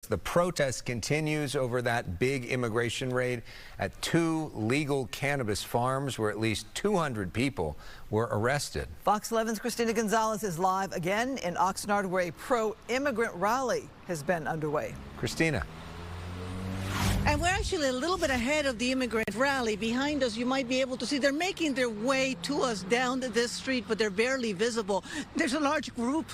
The protest continues over that big immigration raid at 2 legal cannabis farms where at least 200 people were arrested. Fox 11's Christina Gonzalez is live again in Oxnard, where a pro-immigrant rally has been underway. Christina. And we're actually a little bit ahead of the immigrant rally. Behind us, you might be able to see they're making their way to us down this street, but they're barely visible. There's a large group,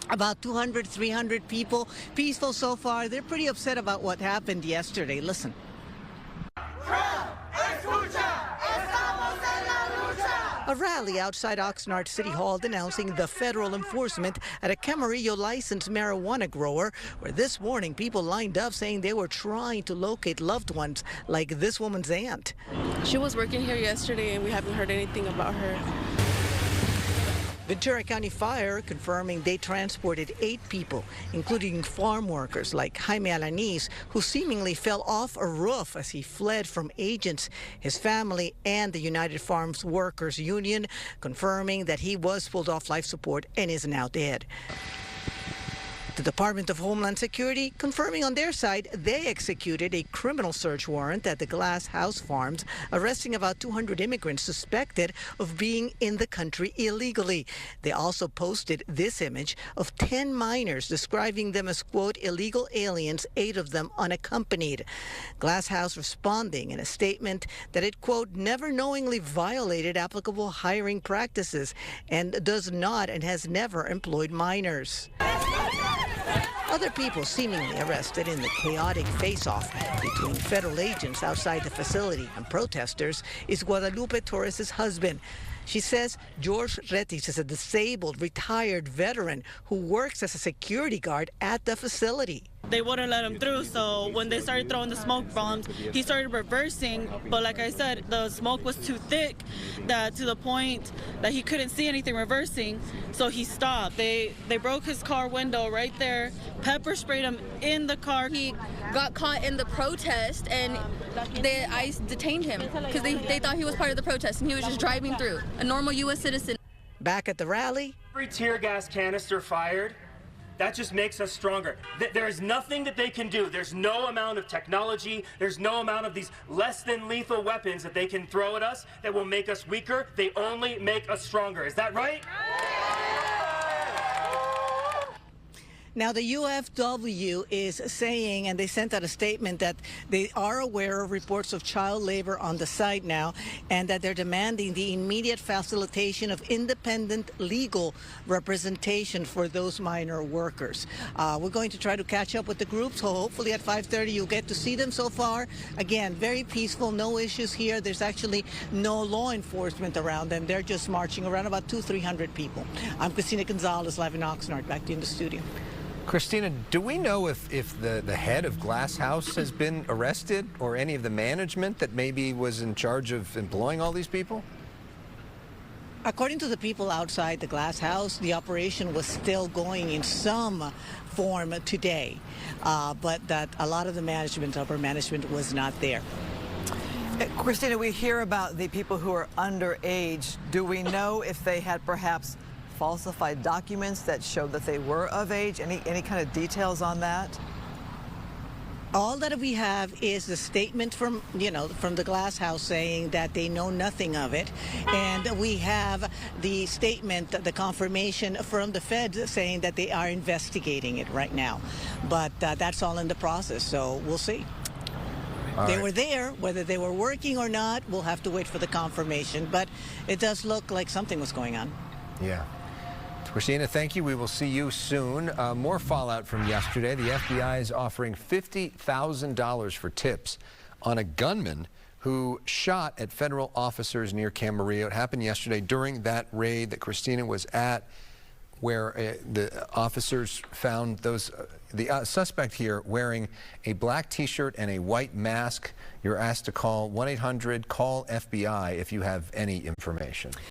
about 200, 300 people. Peaceful so far. They're pretty upset about what happened yesterday. Listen. A rally outside Oxnard City Hall denouncing the federal enforcement at a Camarillo licensed marijuana grower, where this morning people lined up saying they were trying to locate loved ones like this woman's aunt. She was working here yesterday and we haven't heard anything about her. Ventura County Fire confirming they transported 8 people, including farm workers like Jaime Alanis, who seemingly fell off a roof as he fled from agents. His family and the United Farms Workers Union confirming that he was pulled off life support and is now dead. The Department of Homeland Security confirming on their side they executed a criminal search warrant at the Glass House Farms, arresting about 200 immigrants suspected of being in the country illegally. They also posted this image of 10 minors, describing them as, quote, illegal aliens, 8 of them unaccompanied. Glass House responding in a statement that it, quote, never knowingly violated applicable hiring practices and does not and has never employed minors. Other people seemingly arrested in the chaotic face-off between federal agents outside the facility and protesters is Guadalupe Torres' husband. She says George Retis is a disabled, retired veteran who works as a security guard at the facility. They wouldn't let him through, so when they started throwing the smoke bombs, he started reversing, but like I said, the smoke was too thick that to the point that he couldn't see anything reversing, so he stopped. They broke his car window right there, pepper sprayed him in the car. He got caught in the protest, and ICE detained him because they thought he was part of the protest, and he was just driving through, a normal U.S. citizen. Back at the rally, every tear gas canister fired, that just makes us stronger. There is nothing that they can do. There's no amount of technology. There's no amount of these less than lethal weapons that they can throw at us that will make us weaker. They only make us stronger. Is that right? Now, the UFW is saying, and they sent out a statement, that they are aware of reports of child labor on the site now, and that they're demanding the immediate facilitation of independent legal representation for those minor workers. We're going to try to catch up with the group, so hopefully at 5:30 you'll get to see them. So far, again, very peaceful, no issues here. There's actually no law enforcement around them. They're just marching around, about 200-300 people. I'm Christina Gonzalez, live in Oxnard. Back to you in the studio. Christina, do we know if the head of Glass House has been arrested, or any of the management that maybe was in charge of employing all these people? Upcording to the people outside the Glass House, the operation was still going in some form today, but that a lot of the management, upper management, was not there. Christina, we hear about the people who are underage. Do we know if they had perhaps falsified documents that showed that they were of age? Any kind of details on that? All that we have is the statement from the Glass House saying that they know nothing of it, and we have the statement, the confirmation from the feds saying that they are investigating it right now. But that's all in the process, so we'll see. They were there. Whether they were working or not, we'll have to wait for the confirmation, but it does look like something was going on. Yeah. Christina, thank you. We will see you soon. More fallout from yesterday. The FBI is offering $50,000 for tips on a gunman who shot at federal officers near Camarillo. It happened yesterday during that raid that Christina was at, where the officers found the suspect here wearing a black T-shirt and a white mask. You're asked to call 1-800-CALL-FBI if you have any information.